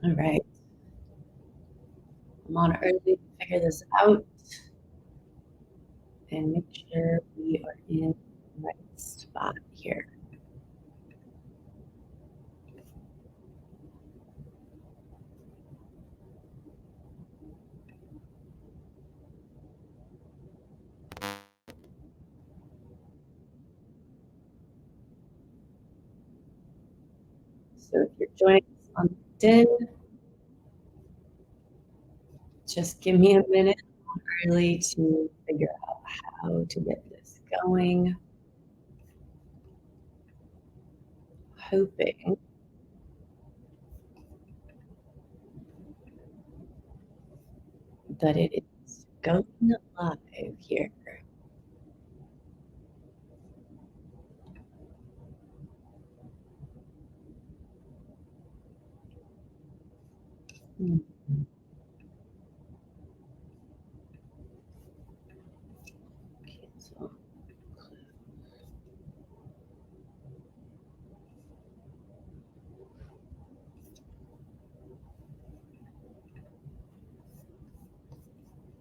All right. I'm on early to figure this out and make sure we are in the right spot here. So if you're joining us on LinkedIn, just give me a minute early to figure out how to get this going. Hoping that it is going live here. Hmm. Cancel.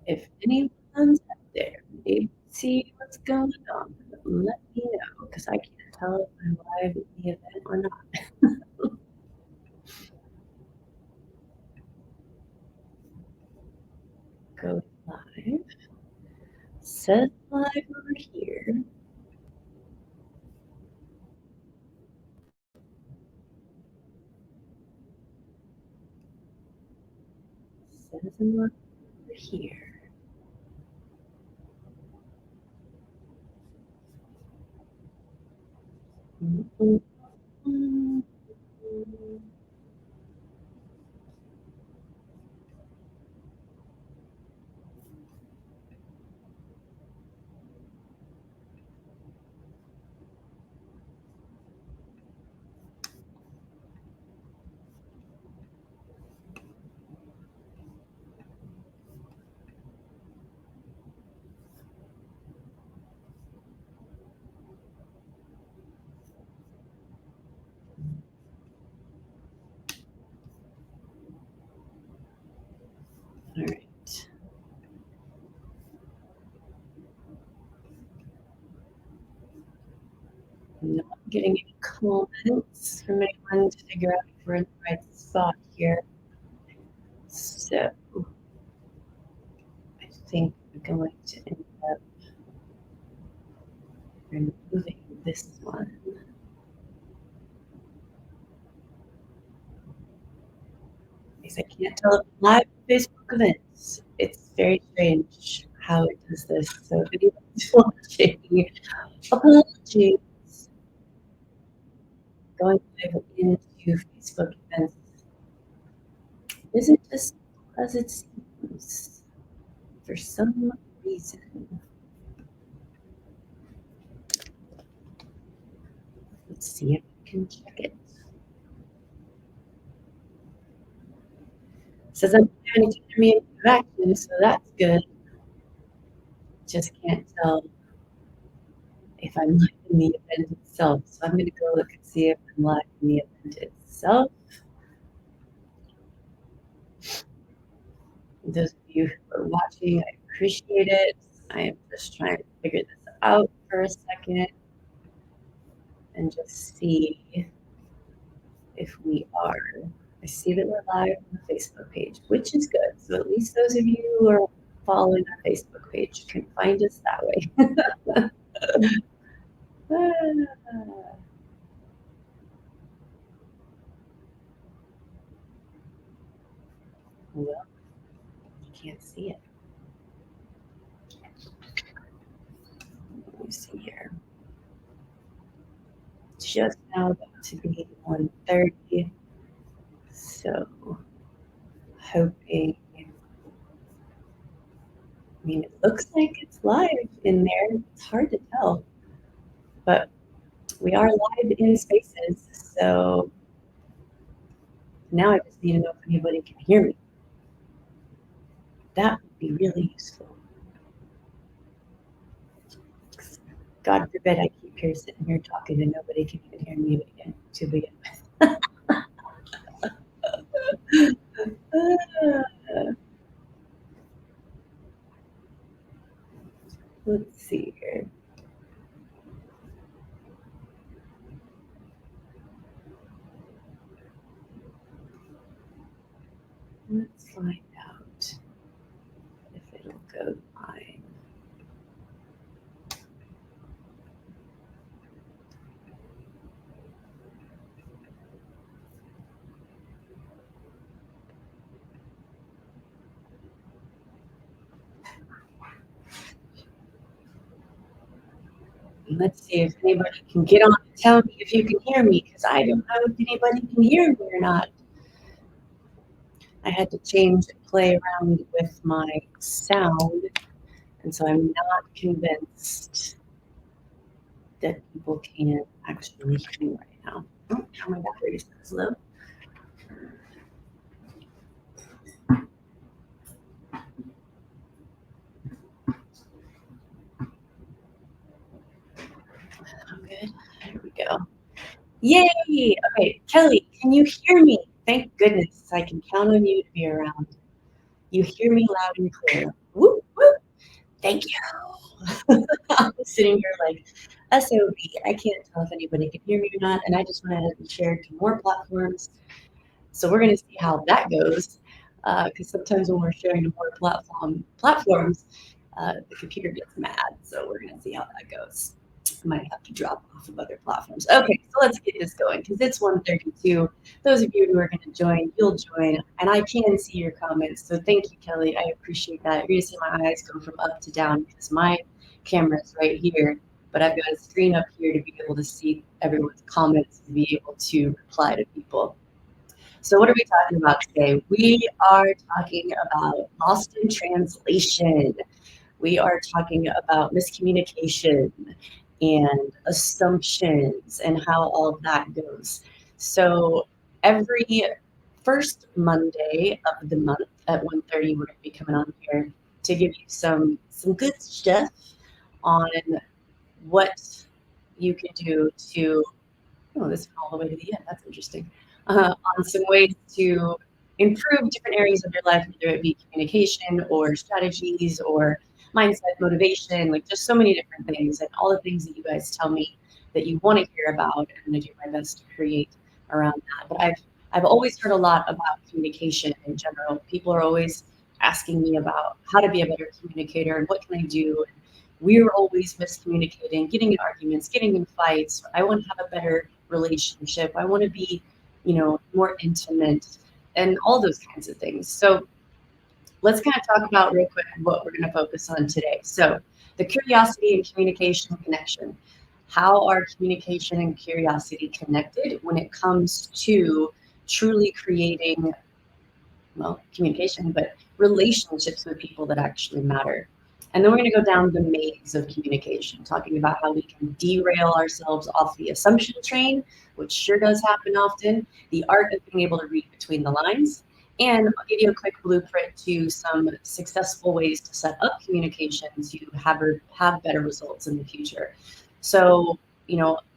If anyone's out there, maybe see what's going on, let me know because I can't tell if I'm live in the event or not. Go live. Set live over here. Set them over here. Mm-hmm. All right. Not getting any comments from anyone to figure out if we're in the right spot here. So I think we're going to end up removing this one. Because I can't tell if live Facebook events. It's very strange how it does this. So if anyone's watching, apologies. Going live into Facebook events isn't just as it seems for some reason. Let's see if I can check it. It says I'm having to hear me interaction, so that's good. Just can't tell if I'm live in the event itself. So I'm going to go look and see if I'm live in the event itself. Those of you who are watching, I appreciate it. I am just trying to figure this out for a second and just see if we are. I see that we're live on the Facebook page, which is good. So at least those of you who are following our Facebook page can find us that way. Well, you can't see it. Let me see here. Just now about to be 1:30. So hoping. I mean, it looks like it's live in there. It's hard to tell, but we are live in Spaces. So now I just need to know if anybody can hear me. That would be really useful. God forbid I keep here sitting here talking and nobody can even hear me again to begin with. Let's see here. Let's find out if it'll go fine. Let's see if anybody can get on and tell me if you can hear me, because I don't know if anybody can hear me or not. I had to change and play around with my sound, and so I'm not convinced that people can actually hear me right now. Oh, now my battery is low. Okay, there we go. Yay! Okay, Kelly, can you hear me? Thank goodness I can count on you to be around. You hear me loud and clear. Whoop, whoop. Thank you. I'm sitting here like SOB. I can't tell if anybody can hear me or not, and I just went ahead and shared to more platforms. So we're going to see how that goes. Because sometimes when we're sharing to more platforms, the computer gets mad. So we're going to see how that goes. Might have to drop off of other platforms. Okay, so let's get this going because it's 1:32. Those of you who are going to join, you'll join, and I can see your comments. So thank you, Kelly. I appreciate that. You're going to see my eyes go from up to down because my camera is right here, but I've got a screen up here to be able to see everyone's comments and be able to reply to people. So what are we talking about today? We are talking about lost in translation. We are talking about miscommunication and assumptions and how all of that goes. So every first Monday of the month at 1:30, we're going to be coming on here to give you some good stuff on what you can do to. Oh, this went all the way to the end. That's interesting. On some ways to improve different areas of your life, whether it be communication or strategies or mindset, motivation, like just so many different things, and all the things that you guys tell me that you want to hear about. I'm going to do my best to create around that. But I've always heard a lot about communication in general. People are always asking me about how to be a better communicator and what can I do. We're always miscommunicating, getting in arguments, getting in fights. I want to have a better relationship. I want to be, more intimate and all those kinds of things. So let's kind of talk about real quick what we're going to focus on today. So the curiosity and communication connection. How are communication and curiosity connected when it comes to truly creating, well, communication, but relationships with people that actually matter? And then we're going to go down the maze of communication, talking about how we can derail ourselves off the assumption train, which sure does happen often, the art of being able to read between the lines. And I'll give you a quick blueprint to some successful ways to set up communication to have better results in the future. So,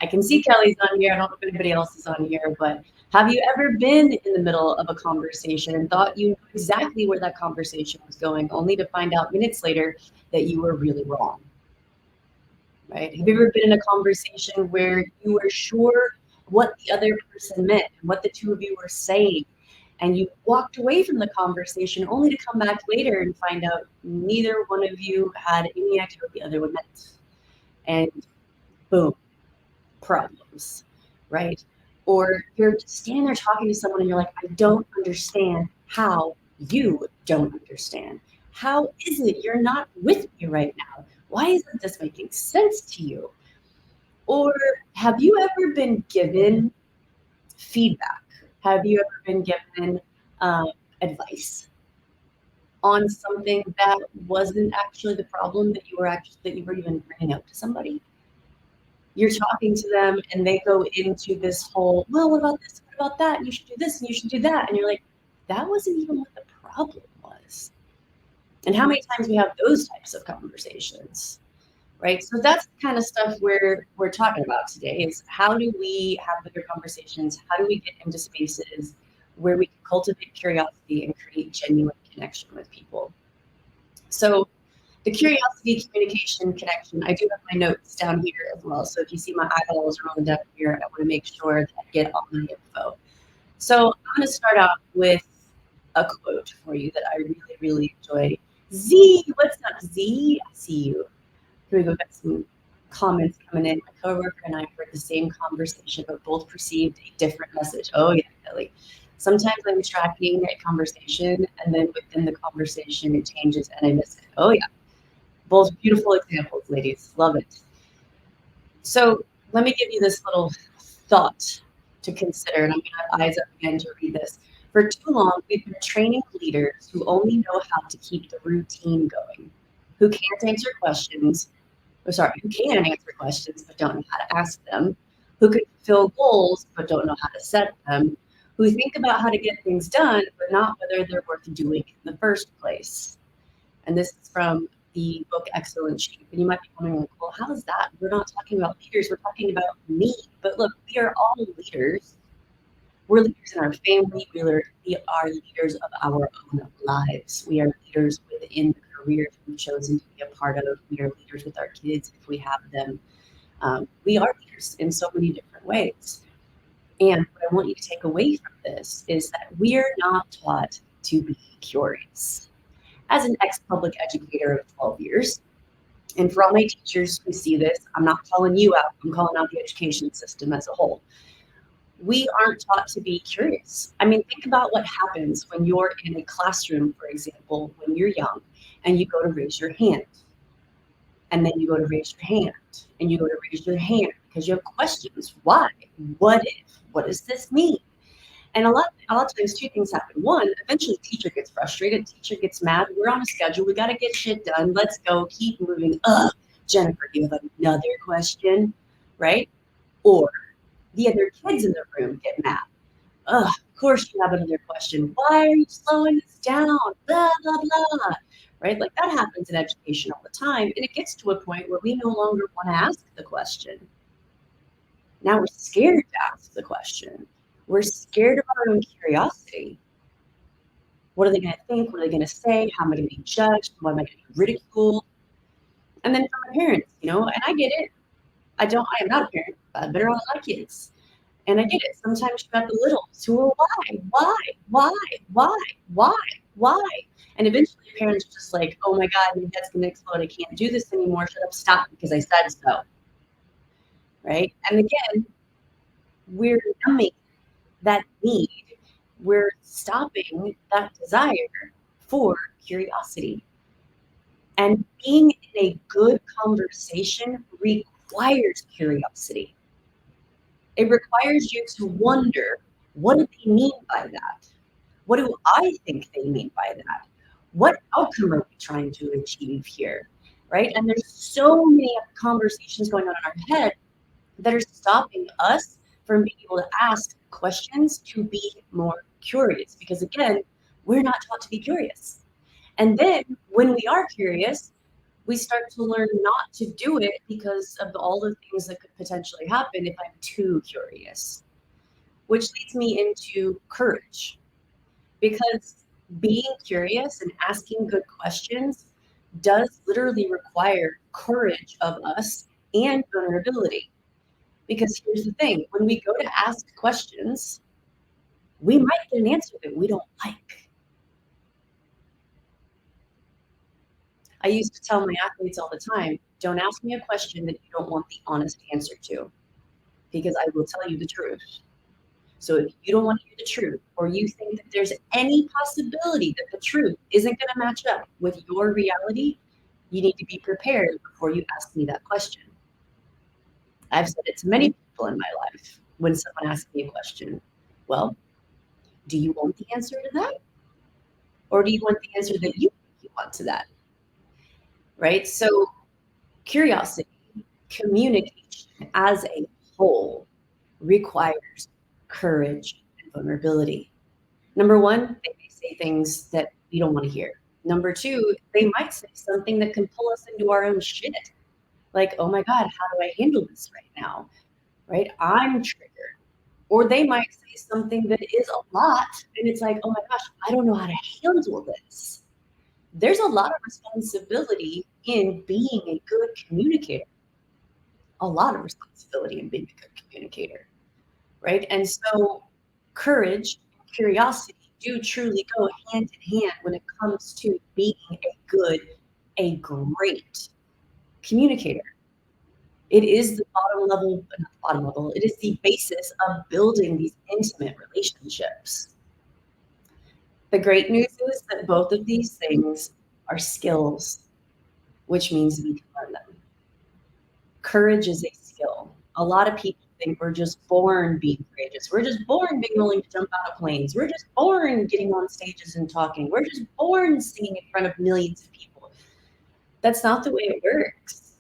I can see Kelly's on here. I don't know if anybody else is on here, but have you ever been in the middle of a conversation and thought you knew exactly where that conversation was going, only to find out minutes later that you were really wrong, right? Have you ever been in a conversation where you were sure what the other person meant and what the two of you were saying, and you walked away from the conversation only to come back later and find out neither one of you had any idea what the other one meant? And boom, problems, right? Or you're just standing there talking to someone and you're like, I don't understand how you don't understand. How is it you're not with me right now? Why isn't this making sense to you? Or have you ever been given feedback? Have you ever been given advice on something that wasn't actually the problem that you were even bringing up to somebody? You're talking to them and they go into this whole, well, what about this? What about that? You should do this and you should do that. And you're like, that wasn't even what the problem was. And how many times we have those types of conversations, right? So that's the kind of stuff we're talking about today is how do we have better conversations? How do we get into spaces where we can cultivate curiosity and create genuine connection with people. So the curiosity, communication, connection, I do have my notes down here as well. So if you see my eyeballs rolling down here, I want to make sure that I get all my info. So I'm going to start off with a quote for you that I really, really enjoy. Z, what's up, Z? I see you. Here we go. Got some comments coming in. My coworker and I heard the same conversation, but both perceived a different message. Oh yeah, Kelly. Sometimes I'm tracking a conversation, and then within the conversation, it changes, and I miss it. Oh yeah, both beautiful examples, ladies. Love it. So let me give you this little thought to consider, and I'm going to have eyes up again to read this. For too long, we've been training leaders who only know how to keep the routine going, who can't answer questions, who can answer questions but don't know how to ask them, who can fulfill goals but don't know how to set them, who think about how to get things done but not whether they're worth doing in the first place. And this is from the book Excellent Sheep. And you might be wondering, like, well, how is that? We're not talking about leaders, we're talking about me. But look, we are all leaders. We're leaders in our family. We are leaders of our own lives. We are leaders within the careers we've chosen to be a part of. We are leaders with our kids if we have them. We are leaders in so many different ways. And what I want you to take away from this is that we are not taught to be curious. As an ex-public educator of 12 years, and for all my teachers who see this, I'm not calling you out, I'm calling out the education system as a whole. We aren't taught to be curious. I mean, think about what happens when you're in a classroom, for example, when you're young, and you go to raise your hand. And then you go to raise your hand, and you go to raise your hand because you have questions. Why? What if? What does this mean? And a lot of times, two things happen. One, eventually teacher gets frustrated, teacher gets mad. We're on a schedule. We got to get shit done. Let's go. Keep moving. Ugh, Jennifer, do you have another question? Right? Or the other kids in the room get mad. Ugh, of course you have another question. Why are you slowing us down? Blah, blah, blah. Right? Like that happens in education all the time. And it gets to a point where we no longer want to ask the question. Now we're scared to ask the question. We're scared of our own curiosity. What are they going to think? What are they going to say? How am I going to be judged? What am I going to be ridiculed? And then for my parents, and I get it. I am not a parent, but I've been around a lot of kids. And I get it. Sometimes you've got the littles who are why? And eventually parents are just like, oh my God, my head's going to explode. I can't do this anymore. Shut up, stop, because I said so. Right? And again, we're numbing that need. We're stopping that desire for curiosity. And being in a good conversation requires curiosity. It requires you to wonder, what do they mean by that? What do I think they mean by that? What outcome are we trying to achieve here? Right? And there's so many conversations going on in our head that are stopping us from being able to ask questions to be more curious. Because again, we're not taught to be curious. And then when we are curious, we start to learn not to do it because of all the things that could potentially happen if I'm too curious. Which leads me into courage. Because being curious and asking good questions does literally require courage of us and vulnerability. Because here's the thing, when we go to ask questions, we might get an answer that we don't like. I used to tell my athletes all the time, don't ask me a question that you don't want the honest answer to, because I will tell you the truth. So if you don't want to hear the truth, or you think that there's any possibility that the truth isn't going to match up with your reality, you need to be prepared before you ask me that question. I've said it to many people in my life when someone asks me a question. Well, do you want the answer to that? Or do you want the answer that you want to that? Right? So curiosity, communication as a whole requires courage and vulnerability. Number one, they may say things that we don't want to hear. Number two, they might say something that can pull us into our own shit. Like, oh my God, how do I handle this right now? Right? I'm triggered. Or they might say something that is a lot, and it's like, oh my gosh, I don't know how to handle this. There's a lot of responsibility in being a good communicator, a lot of responsibility in being a good communicator, right? And so courage and curiosity do truly go hand in hand when it comes to being a great communicator. It is the bottom level, not the bottom level, it is the basis of building these intimate relationships. The great news is that both of these things are skills, which means we can learn them. Courage is a skill. A lot of people think we're just born being courageous. We're just born being willing to jump out of planes. We're just born getting on stages and talking. We're just born singing in front of millions of people. That's not the way it works.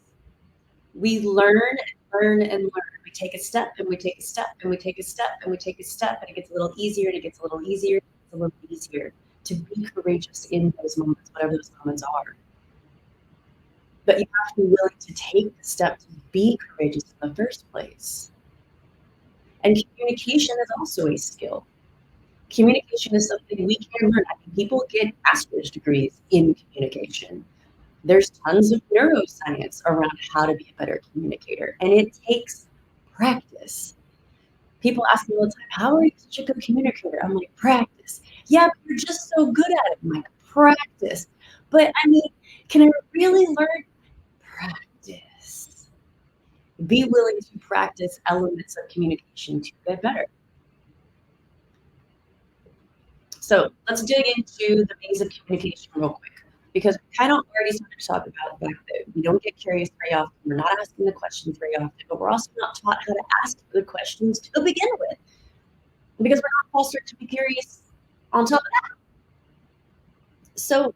We learn and learn and learn. We take a step and we take a step and we take a step and we take a step, and it gets a little easier and it gets a little easier. It's a little easier to be courageous in those moments, whatever those moments are. But you have to be willing to take the step to be courageous in the first place. And communication is also a skill. Communication is something we can learn. I mean, people get master's degrees in communication. There's tons of neuroscience around how to be a better communicator, and it takes practice. People ask me all the time, how are you such a good communicator? I'm like, practice. Yeah, but you're just so good at it. I'm like, practice. But I mean, can I really learn? Practice. Be willing to practice elements of communication to get better. So let's dig into the basics of communication real quick, because we kind of already started to talk about the fact that we don't get curious very often. We're not asking the questions very often, but we're also not taught how to ask good questions to begin with, because we're not fostered to be curious on top of that. So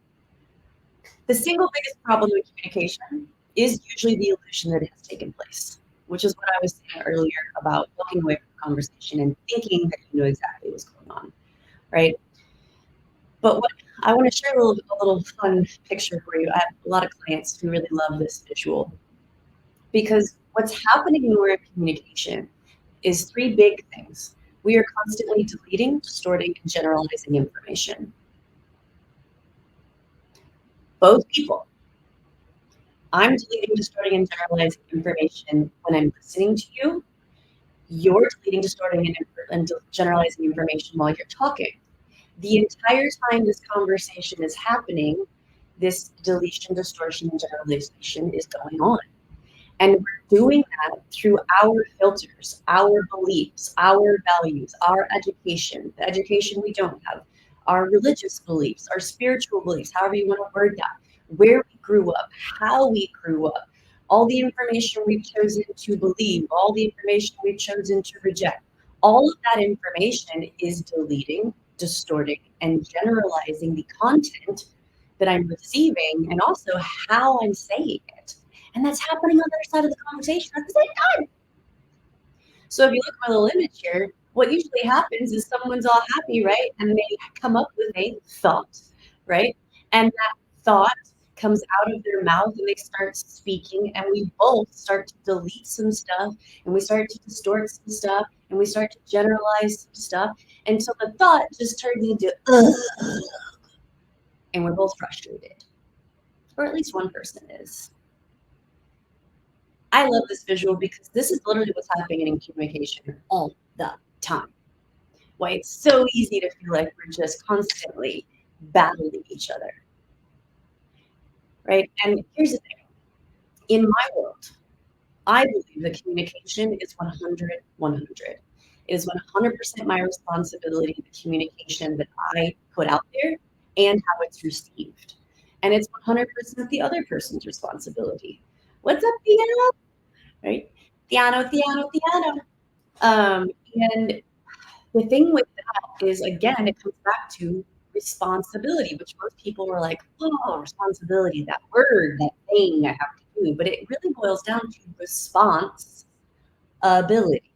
the single biggest problem in communication is usually the illusion that it has taken place, which is what I was saying earlier about walking away from the conversation and thinking that you know exactly what's going on, right? But what I want to share a little fun picture for you. I have a lot of clients who really love this visual, because what's happening when we're in communication is three big things. We are constantly deleting, distorting, and generalizing information. Both people. I'm deleting, distorting, and generalizing information when I'm listening to you. You're deleting, distorting, and generalizing information while you're talking. The entire time this conversation is happening, this deletion, distortion, and generalization is going on. And we're doing that through our filters, our beliefs, our values, our education, the education we don't have, our religious beliefs, our spiritual beliefs, however you want to word that, where we grew up, how we grew up, all the information we've chosen to believe, all the information we've chosen to reject. All of that information is deleting, distorting, and generalizing the content that I'm receiving, and also how I'm saying it. And that's happening on the other side of the conversation at the same time. So if you look at my little image here, what usually happens is someone's all happy, right? And they come up with a thought, right? And that thought comes out of their mouth and they start speaking, and we both start to delete some stuff, and we start to distort some stuff, and we start to generalize some stuff. And so the thought just turns into, ugh, and we're both frustrated. Or at least one person is. I love this visual because this is literally what's happening in communication all the time. Why it's so easy to feel like we're just constantly battling each other, right? And here's the thing. In my world, I believe that communication is 100, 100. It is 100% my responsibility, the communication that I put out there and how it's received. And it's 100% the other person's responsibility. What's up, Piano? Right? Piano, piano, piano. And the thing with that is, again, it comes back to responsibility, which most people are like, oh, responsibility, that word, that thing I have to do. But it really boils down to response ability.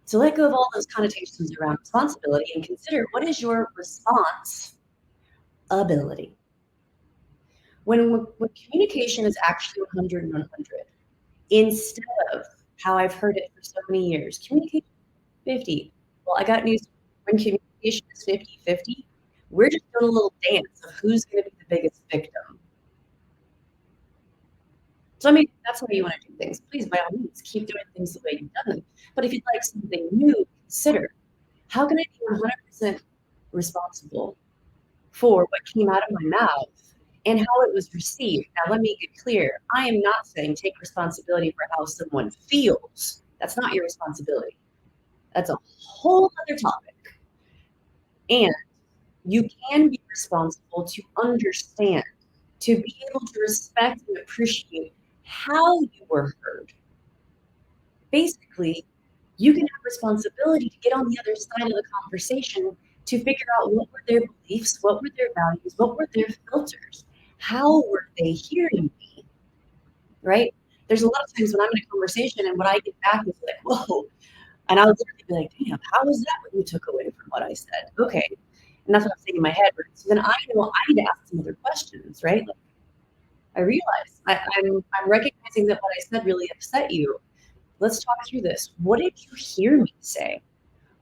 So let go of all those connotations around responsibility and consider, what is your response ability? When communication is actually 100 and 100, instead of how I've heard it for so many years. Communication 50. Well, I got news. When communication is 50-50, we're just doing a little dance of who's going to be the biggest victim. So, I mean, that's how you want to do things. Please, by all means, keep doing things the way you've done them. But if you'd like something new, consider how can I be 100% responsible for what came out of my mouth and how it was received? Now, let me get clear. I am not saying take responsibility for how someone feels. That's not your responsibility. That's a whole other topic. And you can be responsible to understand, to be able to respect and appreciate how you were heard. Basically, you can have responsibility to get on the other side of the conversation to figure out what were their beliefs, what were their values, what were their filters, how were they hearing me, right? There's a lot of times when I'm in a conversation and what I get back is like, whoa. And I'll literally be like, damn, how was that what you took away from what I said? Okay. And that's what I'm saying in my head. So then I know I need to ask some other questions, right? Like, I realize I'm recognizing that what I said really upset you. Let's talk through this. What did you hear me say?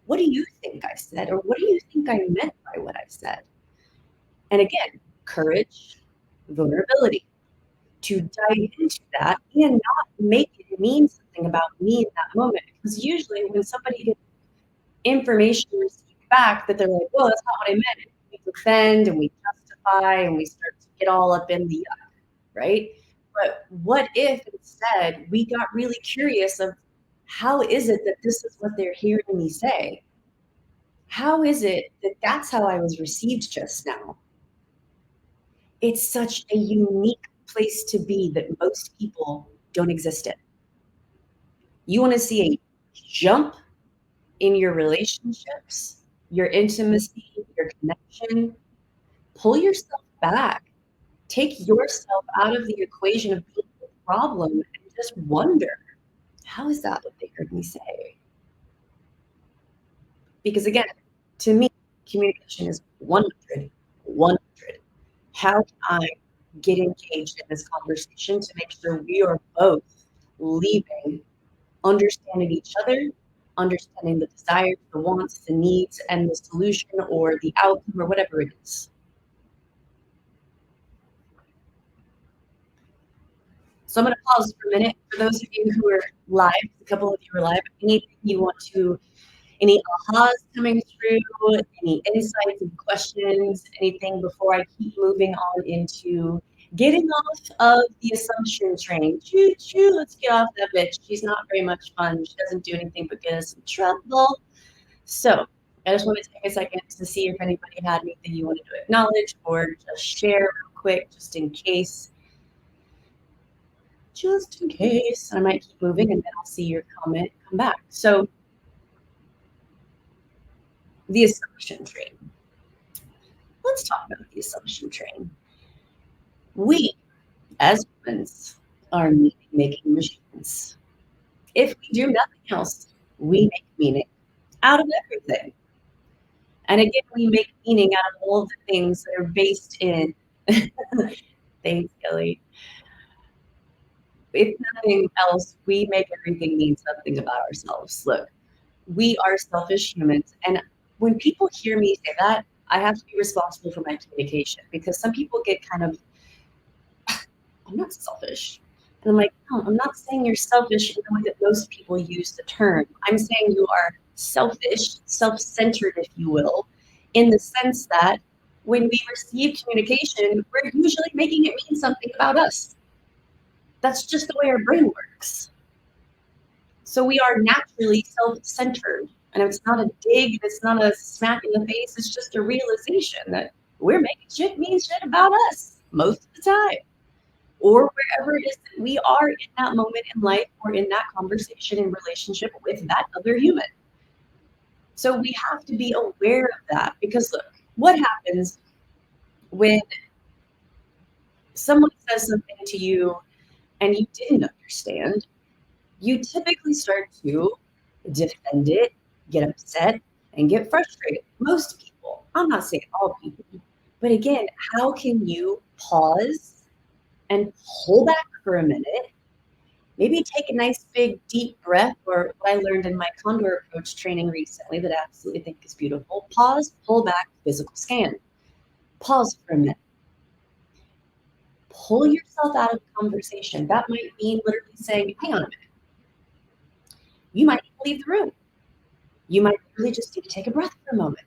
What do you think I said? Or what do you think I meant by what I said? And again, courage, vulnerability, to dive into that and not make it mean something about me in that moment. Because usually when somebody gets information received back that they're like, well, that's not what I meant, we defend and we justify and we start to get all up in the yuck, right? But what if instead we got really curious of how is it that this is what they're hearing me say? How is it that that's how I was received just now? It's such a unique place to be that most people don't exist in. You want to see a jump in your relationships, your intimacy, your connection, pull yourself back. Take yourself out of the equation of being the problem and just wonder, how is that what they heard me say? Because again, to me, communication is 100, 100. How can I get engaged in this conversation to make sure we are both leaving, understanding each other, understanding the desires, the wants, the needs, and the solution or the outcome or whatever it is. So I'm going to pause for a minute. For those of you who are live, a couple of you are live, anything you want to, any ahas coming through, any insights and questions, anything before I keep moving on into getting off of the assumption train. Choo choo, let's get off that bitch. She's not very much fun. She doesn't do anything but get us in trouble. So I just want to take a second to see if anybody had anything you wanted to acknowledge or just share real quick, just in case. Just in case. I might keep moving and then I'll see your comment come back. So the assumption train. Let's talk about the assumption train. We, as humans, are making machines. If we do nothing else, we make meaning out of everything. And again, we make meaning out of all the things that are based in, thanks, Kelly. If nothing else, we make everything mean something about ourselves. Look, we are selfish humans. And when people hear me say that, I have to be responsible for my communication because some people get kind of, I'm not selfish. And I'm like, no, I'm not saying you're selfish in the way that most people use the term. I'm saying you are selfish, self-centered, if you will, in the sense that when we receive communication, we're usually making it mean something about us. That's just the way our brain works. So we are naturally self-centered. And it's not a dig, it's not a smack in the face, it's just a realization that we're making shit mean shit about us most of the time. Or wherever it is that we are in that moment in life or in that conversation and relationship with that other human. So we have to be aware of that because look, what happens when someone says something to you and you didn't understand? You typically start to defend it, get upset, and get frustrated. Most people, I'm not saying all people, but again, how can you pause and pull back for a minute Maybe take a nice big deep breath, or what I learned in my condor approach training recently that I absolutely think is beautiful. Pause, pull back, physical scan. Pause for a minute. Pull yourself out of the conversation. That might mean literally saying, hang on a minute. You might need to leave the room. You might really just need to take a breath for a moment.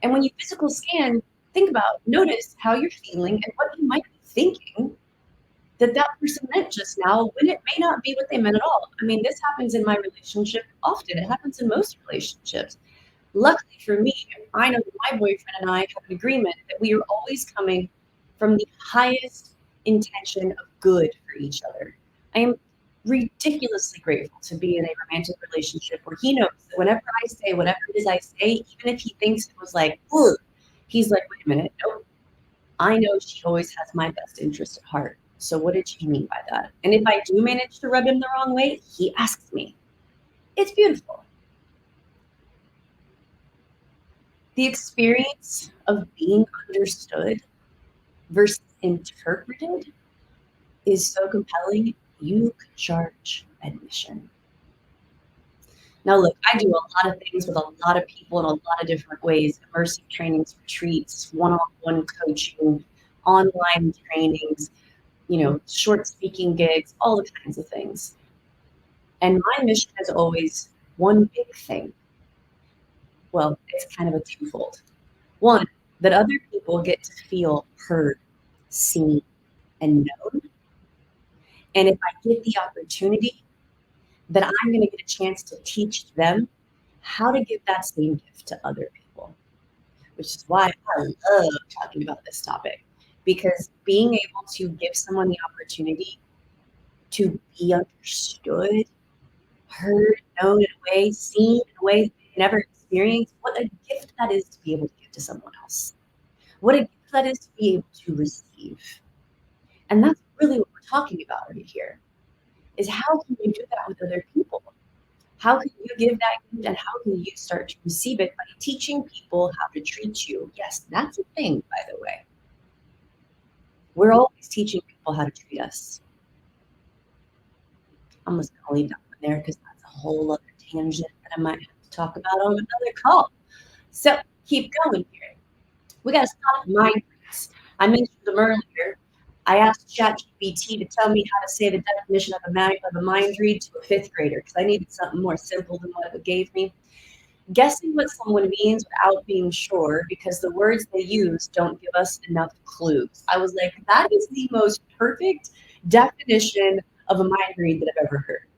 And when you physical scan, think about, notice how you're feeling and what you might be thinking that person meant just now when it may not be what they meant at all. I mean, this happens in my relationship often. It happens in most relationships. Luckily for me, I know that my boyfriend and I have an agreement that we are always coming from the highest intention of good for each other. I am ridiculously grateful to be in a romantic relationship where he knows that whenever I say whatever it is I say, even if he thinks it was like, ugh, he's like, wait a minute, nope. I know she always has my best interest at heart. So what did she mean by that? And if I do manage to rub him the wrong way, he asks me. It's beautiful. The experience of being understood versus interpreted is so compelling, you could charge admission. Now, look, I do a lot of things with a lot of people in a lot of different ways: immersive trainings, retreats, one on one coaching, online trainings, short speaking gigs, all the kinds of things. And my mission is always one big thing. Well, it's kind of a twofold. One, that other people get to feel heard, seen, and known. And if I get the opportunity, that I'm going to get a chance to teach them how to give that same gift to other people, which is why I love talking about this topic. Because being able to give someone the opportunity to be understood, heard, known in a way, seen in a way they've never experienced, what a gift that is to be able to give to someone else. What a gift that is to be able to receive. And that's really what we're talking about right here, is how can you do that with other people? How can you give that gift, and how can you start to receive it by teaching people how to treat you? Yes, that's a thing, by the way. We're always teaching people how to treat us. I'm just going to leave that one there because that's a whole other tangent that I might have to talk about on another call. So keep going here. We got to stop mind reads. I mentioned them earlier. I asked ChatGPT to tell me how to say the definition of a mind read to a fifth grader because I needed something more simple than what it gave me. Guessing what someone means without being sure because the words they use don't give us enough clues. I was like, that is the most perfect definition of a mind read that I've ever heard.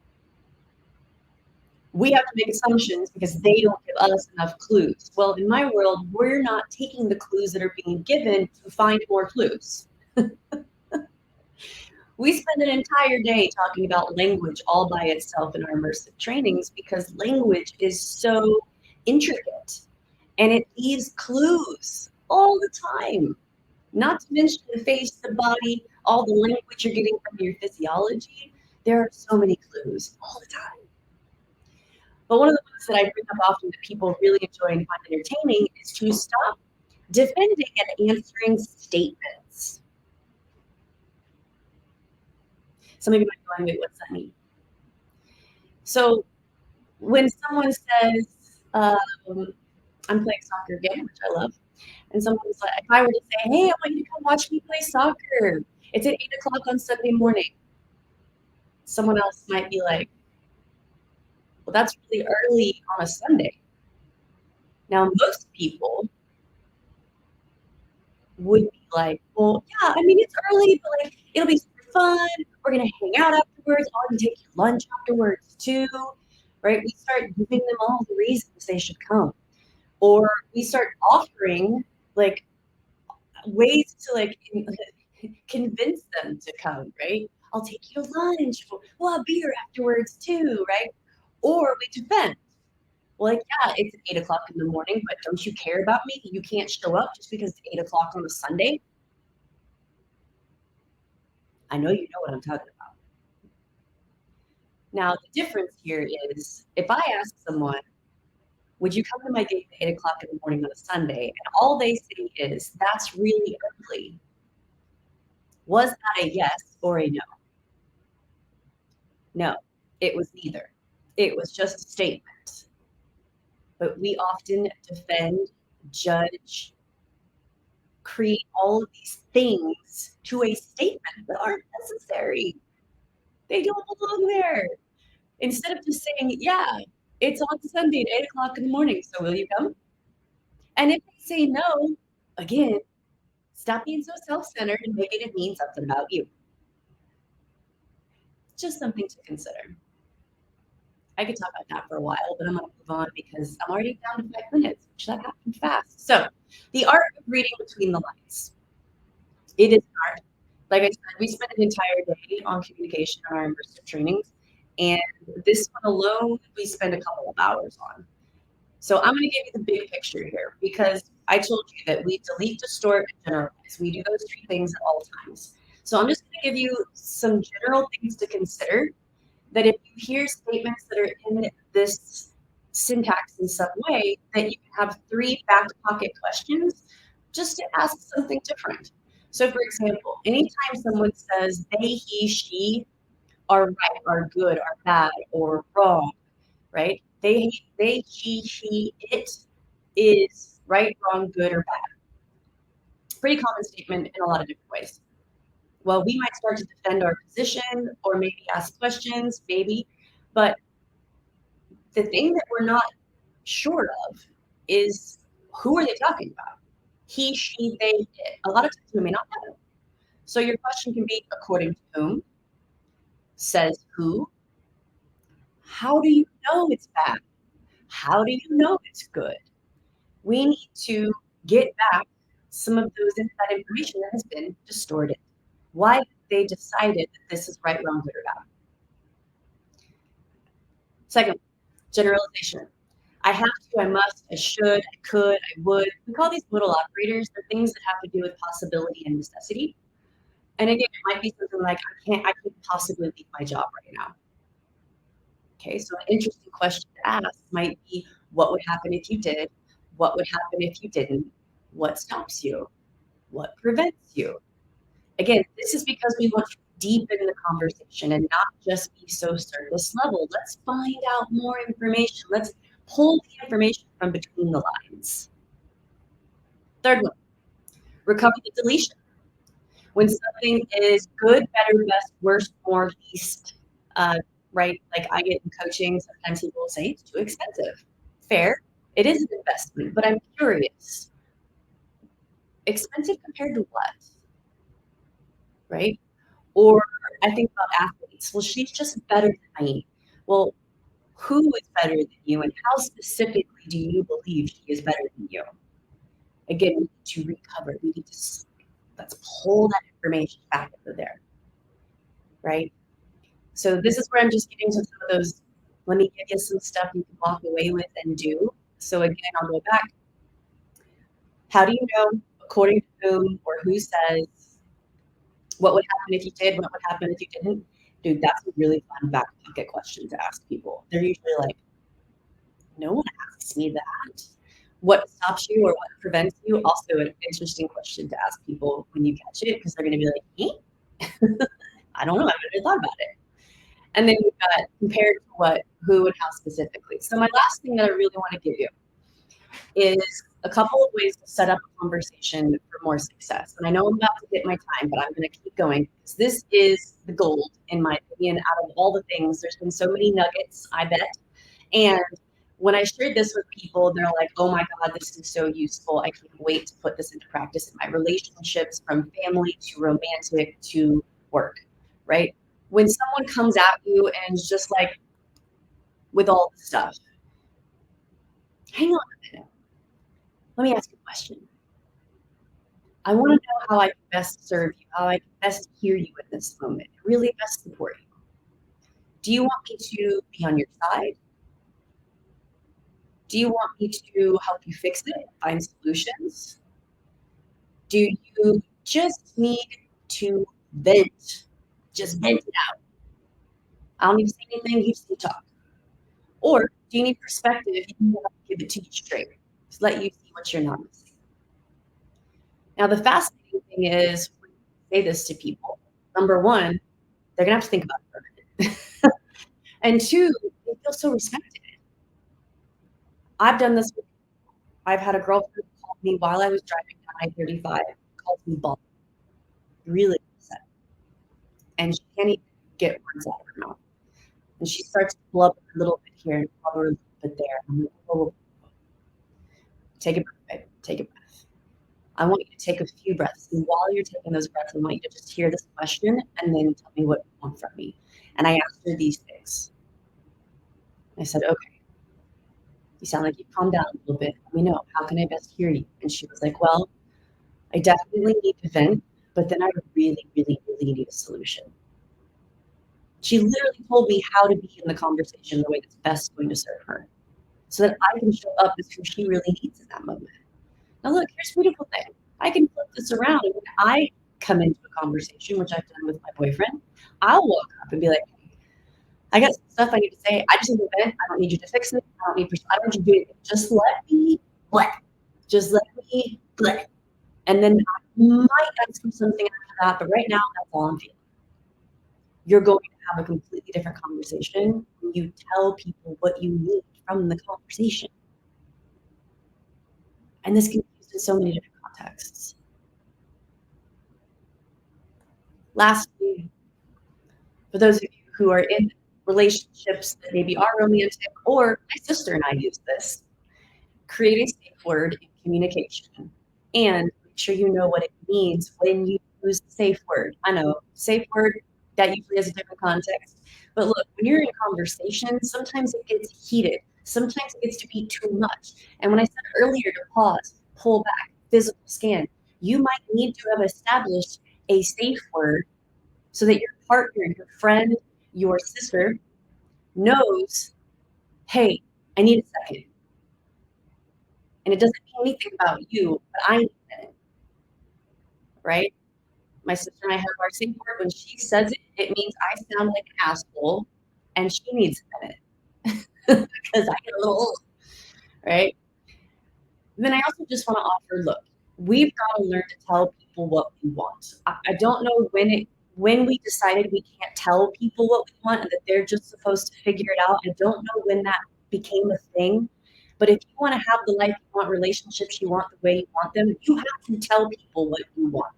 We have to make assumptions because they don't give us enough clues. Well, in my world, we're not taking the clues that are being given to find more clues. We spend an entire day talking about language all by itself in our immersive trainings because language is so intricate and it leaves clues all the time. Not to mention the face, the body, all the language you're getting from your physiology. There are so many clues all the time. But one of the ones that I bring up often that people really enjoy and find entertaining is to stop defending and answering statements. Some of you might be going, wait, what's that mean? So when someone says, I'm playing soccer again, which I love, and someone's like, if I were to say, hey, I want you to come watch me play soccer, it's at 8 o'clock on Sunday morning. Someone else might be like, well, that's really early on a Sunday. Now, most people would be like, well, yeah, I mean, it's early, but like, it'll be super fun. We're going to hang out afterwards. I'll even take you lunch afterwards too, right? We start giving them all the reasons they should come. Or we start offering like ways to like convince them to come, right? I'll take you to lunch. We'll have beer afterwards too, right? Or we defend. Like, yeah, it's 8 o'clock in the morning, but don't you care about me? You can't show up just because it's 8 o'clock on a Sunday. I know you know what I'm talking about. Now, the difference here is if I ask someone, would you come to my date at 8 o'clock in the morning on a Sunday? And all they say is, that's really early. Was that a yes or a no? No, it was neither. It was just a statement. But we often defend, judge, create all of these things to a statement that aren't necessary. They don't belong there. Instead of just saying, yeah, it's on Sunday at 8 o'clock in the morning, so will you come? And if they say no, again, stop being so self-centered and making it mean something about you. Just something to consider. I could talk about that for a while, but I'm going to move on because I'm already down to 5 minutes, which that happened fast. So, the art of reading between the lines. It is an art. Like I said, we spent an entire day on communication on our immersive trainings, and this one alone, we spend a couple of hours on. So I'm going to give you the big picture here because I told you that we delete, distort, and generalize. We do those three things at all times. So I'm just going to give you some general things to consider that if you hear statements that are in this syntax in some way, that you can have three back pocket questions just to ask something different. So for example, anytime someone says they, he, she are right, are good, are bad, or wrong, right? They, she, it is right, wrong, good, or bad. Pretty common statement in a lot of different ways. Well, we might start to defend our position or maybe ask questions, maybe, but the thing that we're not sure of is who are they talking about? He, she, they, it. A lot of times we may not know. So your question can be according to whom, says who, how do you know it's bad? How do you know it's good? We need to get back some of that information that has been distorted. Why they decided that this is right, wrong, good, or bad. Second, generalization. I have to, I must, I should, I could, I would. We call these modal operators. They're things that have to do with possibility and necessity. And again, it might be something like, I can't possibly leave my job right now. Okay, so an interesting question to ask might be, what would happen if you did? What would happen if you didn't? What stops you? What prevents you? Again, this is because we want to deepen the conversation and not just be so surface level. Let's find out more information. Let's pull the information from between the lines. Third one, recover the deletion. When something is good, better, best, worst, more, least, right? Like I get in coaching, sometimes people will say it's too expensive. Fair, it is an investment, but I'm curious. Expensive compared to what? Right? Or I think about athletes. Well, she's just better than me. Well, who is better than you, and how specifically do you believe she is better than you? Again, we need to recover. We need to let's pull that information back over there, right? So this is where I'm just getting to some of those. Let me give you some stuff you can walk away with and do. So again, I'll go back. How do you know, according to whom or who says, what would happen if you did? What would happen if you didn't? Dude, that's a really fun back pocket question to ask people. They're usually like, no one asks me that. What stops you or what prevents you? Also an interesting question to ask people when you catch it, because they're going to be like, me? I don't know. I haven't really thought about it. And then you've got compared to what, who, and how specifically. So my last thing that I really want to give you is a couple of ways to set up a conversation for more success. And I know I'm about to hit my time, but I'm going to keep going because this is the gold, in my opinion, out of all the things. There's been so many nuggets, I bet. And when I shared this with people, they're like, oh my God, this is so useful. I can't wait to put this into practice in my relationships, from family to romantic to work, right? When someone comes at you and is just like, with all the stuff, hang on a minute. Let me ask you a question. I want to know how I can best serve you, how I can best hear you in this moment, really best support you. Do you want me to be on your side? Do you want me to help you fix it, find solutions? Do you just need to vent? Just vent it out. I don't need to say anything, you just need to talk. Or do you need perspective? You want to give it to you straight. Just let you see what you're not missing. Now, the fascinating thing is when you say this to people, number one, they're going to have to think about it for a minute. And two, they feel so respected. I've done this. I've had a girlfriend call me while I was driving down I-35, called me bald, really upset, and she can't even get words out of her mouth. And she starts to blubber a little bit here and blubber a little bit there. I'm like, oh, take a breath, babe. Take a breath. I want you to take a few breaths. And while you're taking those breaths, I want you to just hear this question and then tell me what you want from me. And I asked her these things. I said, okay, you sound like you've calmed down a little bit. Let me know. How can I best hear you? And she was like, well, I definitely need to vent, but then I really, really, really need a solution. She literally told me how to be in the conversation the way that's best going to serve her so that I can show up as who she really needs in that moment. Now, look, here's the beautiful thing. I can flip this around. And when I come into a conversation, which I've done with my boyfriend, I'll walk up and be like, I got some stuff I need to say. I just need to vent. I don't need you to fix it. I don't need you to do it. Just let me what? Just let me what? And then I might ask for something after that, but right now that's all I'm feeling. You're going to have a completely different conversation when you tell people what you need from the conversation. And this can be used in so many different contexts. Lastly, for those of you who are in relationships that maybe are romantic, or my sister and I use this, create a safe word in communication and make sure you know what it means when you use the safe word. I know, safe word, that usually has a different context. But look, when you're in conversation, sometimes it gets heated. Sometimes it gets to be too much. And when I said earlier to pause, pull back, physical scan, you might need to have established a safe word so that your partner, your friend, your sister knows, hey, I need a second. And it doesn't mean anything about you, but I need a minute, right? My sister and I have our safe word. When she says it, it means I sound like an asshole and she needs a minute because I get a little old, right? And then I also just want to offer, look, we've got to learn to tell people what we want. I don't know when we decided we can't tell people what we want and that they're just supposed to figure it out. I don't know when that became a thing. But if you want to have the life you want, relationships you want, the way you want them, you have to tell people what you want.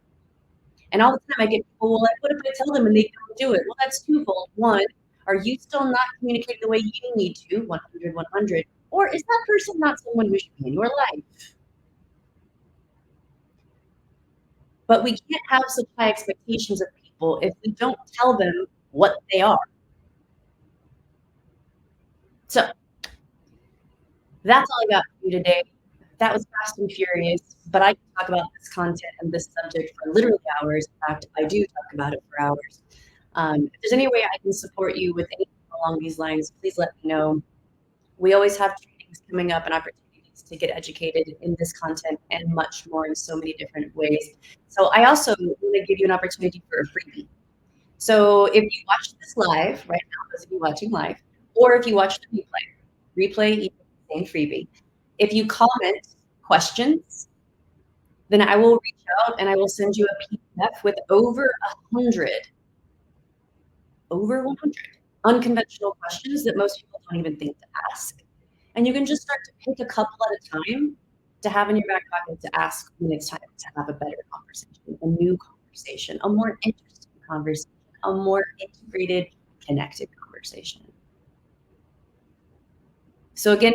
And all the time I get people, well, like, what if I tell them and they don't do it? Well, that's twofold. One, are you still not communicating the way you need to, 100, 100? Or is that person not someone who should be in your life? But we can't have such high expectations of people if we don't tell them what they are. So that's all I got for you today. That was fast and furious, but I can talk about this content and this subject for literally hours. In fact, I do talk about it for hours. If there's any way I can support you with anything along these lines, please let me know. We always have trainings coming up and opportunities to get educated in this content and much more in so many different ways. So I also want to give you an opportunity for a freebie. So if you watch this live right now, those of you watching live, or if you watch the replay equals the same freebie. If you comment questions, then I will reach out and I will send you a PDF with over 100 unconventional questions that most people don't even think to ask. And you can just start to pick a couple at a time to have in your back pocket to ask when it's time to have a better conversation, a new conversation, a more interesting conversation, a more integrated, connected conversation. So again,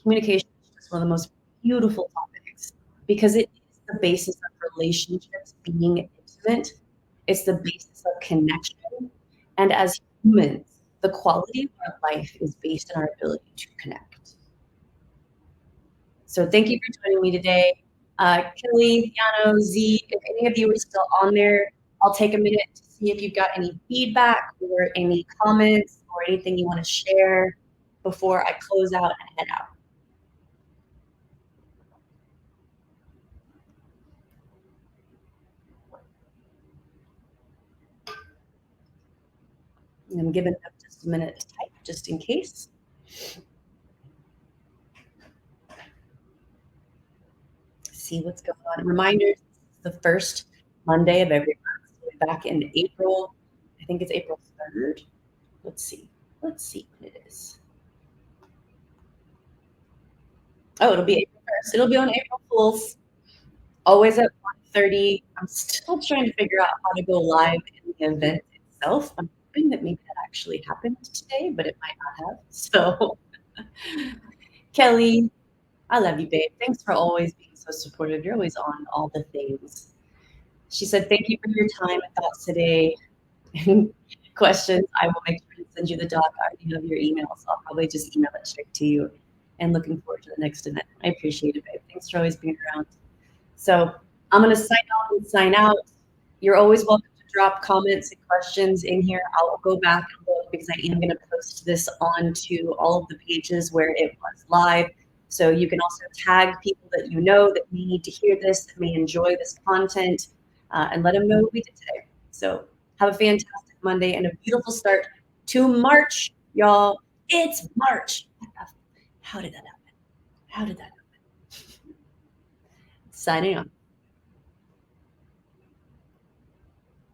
communication is just one of the most beautiful topics because it is the basis of relationships being intimate. It's the basis of connection. And as humans, the quality of our life is based on our ability to connect. So thank you for joining me today. Kelly, Piano, Z, if any of you are still on there, I'll take a minute to see if you've got any feedback or any comments or anything you want to share before I close out and head out. And I'm giving them just a minute to type, just in case. See what's going on. Reminders, the first Monday of every month. So back in April, I think it's April 3rd. Let's see. Let's see what it is. Oh, it'll be April 1st. It'll be on April Fool's. Always at 1:30. I'm still trying to figure out how to go live in the event itself. I'm hoping that maybe that actually happened today, but it might not have. So, Kelly, I love you, babe. Thanks for always being so supportive. You're always on all the things. She said, "Thank you for your time and thoughts today and questions. I will make sure to send you the doc. I already have your email, so I'll probably just email it straight to you. And looking forward to the next event. I appreciate it, babe. Thanks for always being around." So I'm going to sign on and sign out. You're always welcome to drop comments and questions in here. I'll go back and look because I am going to post this onto all of the pages where it was live. So you can also tag people that you know that may need to hear this, that may enjoy this content, and let them know what we did today. So have a fantastic Monday and a beautiful start to March, y'all. It's March. How did that happen? How did that happen? Signing off.